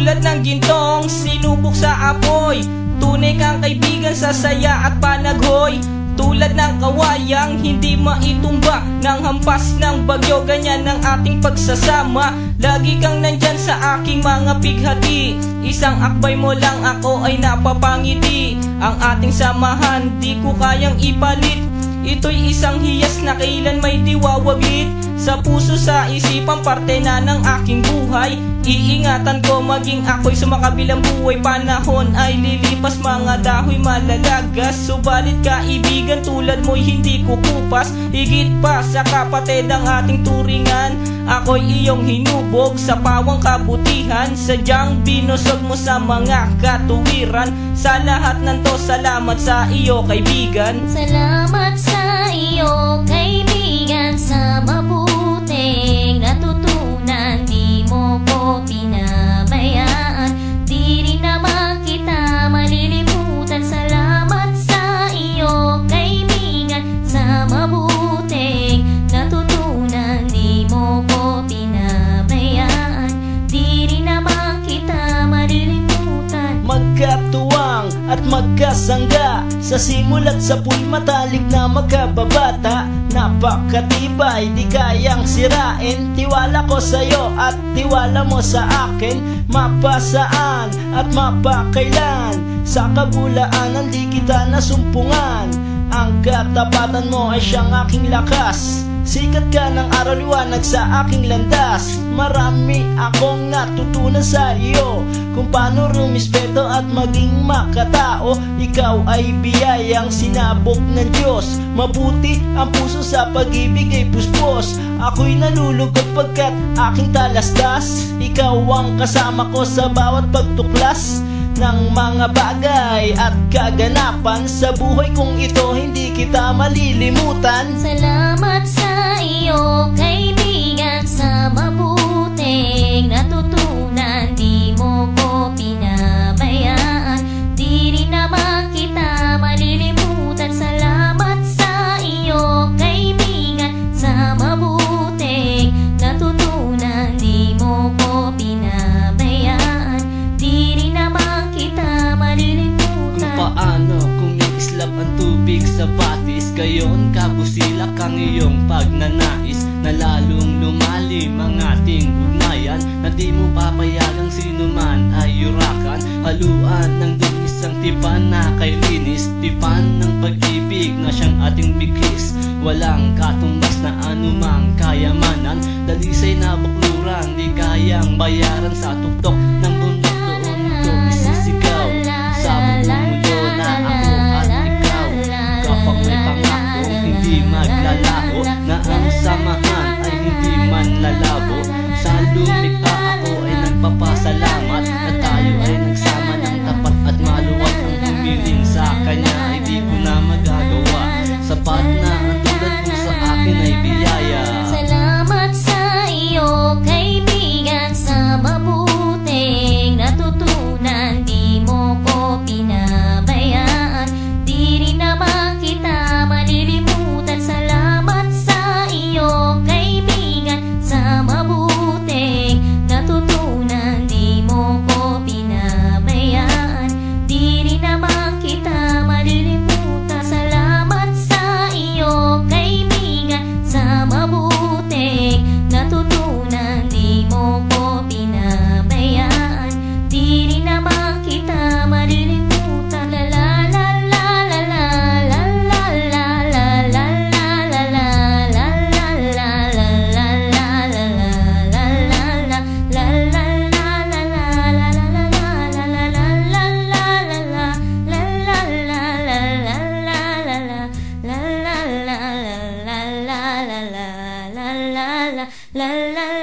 Tulad ng gintong sinubok sa apoy, tunay kang kaibigan sa saya at panaghoy. Tulad ng kawayang hindi maitumba ng hampas ng bagyo, ganyan ang ating pagsasama. Lagi kang nandyan sa aking mga pighati, isang akbay mo lang ako ay napapangiti. Ang ating samahan di ko kayang ipalit, ito'y isang hiyas na kailan may diwawabit. Sa puso, sa isipan, parte na ng aking buhay. Iingatan ko maging ako'y sa makabilang buhay. Panahon ay lilipas, mga dahoy malalagas, subalit kaibigan tulad mo'y hindi kukupas. Higit pa sa kapatid ang ating turingan, ako'y iyong hinubog sa pawang kabutihan. Sadyang binusog mo sa mga katuwiran. Sa lahat ng to, salamat sa iyo kaibigan. Salamat sa iyo kaibigan, sa mabuting natutunan. Di mo ko pinabayaan, di rin naman kita malilimutan. Salamat sa iyo kaibigan, sa mabuting natutunan. Di mo ko pinabayaan, di rin naman kita malilimutan. Magkatuwang at magkasangga, sa simula't sa po'y matalik na magkababata. Napakatibay, di kayang sirain, tiwala ko sa'yo at tiwala mo sa akin. Mapasaan at mapakailan, sa kabulaanan di kita nasumpungan. Ang katapatan mo ay siyang aking lakas, sikat ka ng araw liwanag sa aking landas. Marami akong natutunan sa iyo, kung paano rumispeto at maging makatao. Ikaw ay biyayang sinabog ng Diyos, mabuti ang puso sa pag-ibig ay puspos. Ako'y nalulugod pagkat aking talastas, ikaw ang kasama ko sa bawat pagtuklas ng mga bagay at kaganapan. Sa buhay kong ito hindi kita malilimutan. Salamat sa iyo kaibigan, sa mabuting natutunan. Di mo ko pinabayaan, di rin naman kita malilimutan. Salamat sa iyo kaibigan, sa mabuting natutunan. Di mo ko pinabayaan, di rin naman kita malilimutan. Kung paano kumikislap ang tubig sa batis, gayon kabusilak ang iyong pagnanais, na lalong lumalim ang ating ugnayan, na di mo papayagang sino man ay yurakan. Haluan ng dungis ang tipan na kay linis, tipan ng pag-ibig na siyang ating bigkis. Walang katumbas na anumang kayamanan, dalisay na bakluran di kayang bayaran. Sa tuktok ng bundok doon ko isisigaw, sa mundo na ako at ikaw. Kapag may pangakong hindi maglalaho, na ang samahan ay hindi man lalabo. Sa lumikha ako ay nagpapasalamat, na tayo ay nagsama ng tapat at maluwag. Ang humiling sa kanya ay di ko na magagawa, sapat na ang tulad mo sa akin ay biyaya. Salamat sa iyo kaibigan, sa mabuting natutunan. Di mo ko pinabayaan, di rin naman kita malilimutan. Salamat sa iyo kaibigan, sa mabuting natutunan. Di mo ko pinabayaan, di rin naman kita malilimutan. Salamat sa iyo kaibigan, sa mabuting natutunan. Di mo ko pinabayaan, di rin naman kita malilimutan. La la la la la la la la la la la la la la la